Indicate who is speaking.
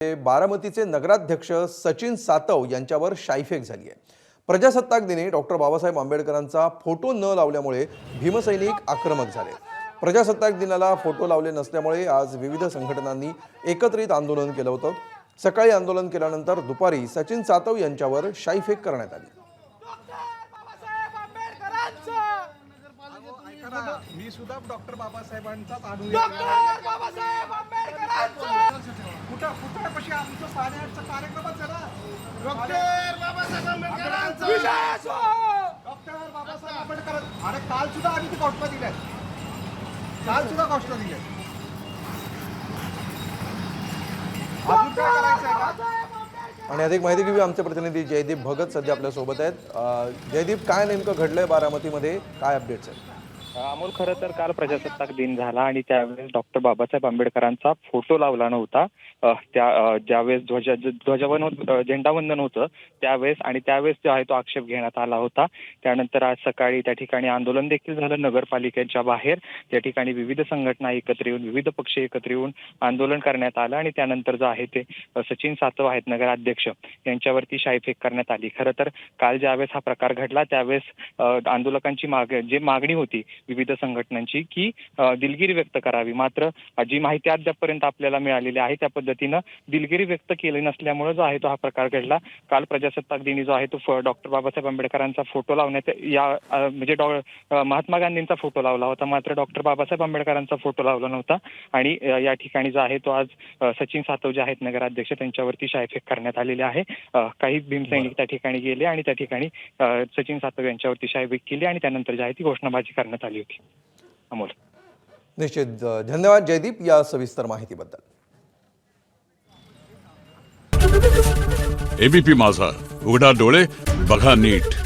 Speaker 1: बारामतीचे नगराध्यक्ष सचिन सातव यांच्यावर शाईफेक झाली आहे। प्रजासत्ताक दिनी डॉक्टर बाबासाहेब आंबेडकरांचा फोटो न लावल्यामुळे भीमसैनिक आक्रमक झाले। प्रजासत्ताक दिनाला फोटो लावले नसल्यामुळे आज विविध संघटनांनी एकत्रित आंदोलन केलं होतं। सकाळी आंदोलन केल्यानंतर दुपारी सचिन सातव यांच्यावर शाईफेक करण्यात आली।
Speaker 2: मी सुद्धा डॉक्टर बाबासाहेबांचाच अनुयायी
Speaker 3: डॉक्टर बाबासाहेब आंबेडकरांचा
Speaker 2: कुठं कशी आमचं साडेआठचा कार्यक्रमच आहे ना।
Speaker 3: डॉक्टर बाबासाहेब आंबेडकरांचा
Speaker 2: विजय असो। डॉक्टर बाबासाहेब आंबेडकर अरे काल सुद्धा आम्ही ती घोषणा दिल्या, काल सुद्धा घोषणा दिल्या। अजून काय करायचं आहे का?
Speaker 1: आणि अधिक माहिती घेऊया आमचे प्रतिनिधी जयदीप भगत सध्या आपल्या सोबत आहेत। जयदीप, काय नेमकं घडलंय बारामतीमध्ये, काय अपडेट्स आहेत?
Speaker 4: अमोल, खरं तर काल प्रजासत्ताक दिन झाला आणि त्यावेळेस डॉक्टर बाबासाहेब आंबेडकरांचा फोटो लावला नव्हता। ज्यावेळेस झेंडावंदन होतं त्यावेळेस जो आहे तो आक्षेप घेण्यात आला होता। त्यानंतर आज सकाळी त्या ठिकाणी आंदोलन देखील झालं नगरपालिकेच्या बाहेर। त्या ठिकाणी विविध संघटना एकत्र येऊन, विविध पक्ष एकत्र येऊन आंदोलन करण्यात आलं आणि त्यानंतर जो आहे ते सचिन सातव आहेत नगराध्यक्ष, यांच्यावरती शाईफेक करण्यात आली। खरं तर काल ज्यावेळेस हा प्रकार घडला त्यावेळेस आंदोलकांची मागणी होती विविध संघटनांची की दिलगिरी व्यक्त करावी, मात्र जी माहिती अद्यापपर्यंत आपल्याला मिळालेली आहे त्या पद्धतीनं दिलगिरी व्यक्त केली नसल्यामुळे जो आहे तो हा प्रकार घडला। काल प्रजासत्ताक दिनी जो आहे तो डॉक्टर बाबासाहेब आंबेडकरांचा फोटो लावण्यात म्हणजे महात्मा गांधींचा फोटो लावला होता, मात्र डॉक्टर बाबासाहेब आंबेडकरांचा फोटो लावला नव्हता। आणि या ठिकाणी जो आहे तो आज सचिन सातव जे आहेत नगराध्यक्ष त्यांच्यावरती शाईफेक करण्यात आलेले आहे। काही भीमसैनिक त्या ठिकाणी गेले आणि त्या ठिकाणी सचिन सातव यांच्यावरती शाईफेक केली आणि त्यानंतर जी आहे ती घोषणाबाजी करण्यात आली होती। अमोल,
Speaker 1: निश्चित धन्यवाद जयदीप या सविस्तर माहितीबद्दल।
Speaker 5: एबीपी माझा, उघडा डोळे बघा नीट।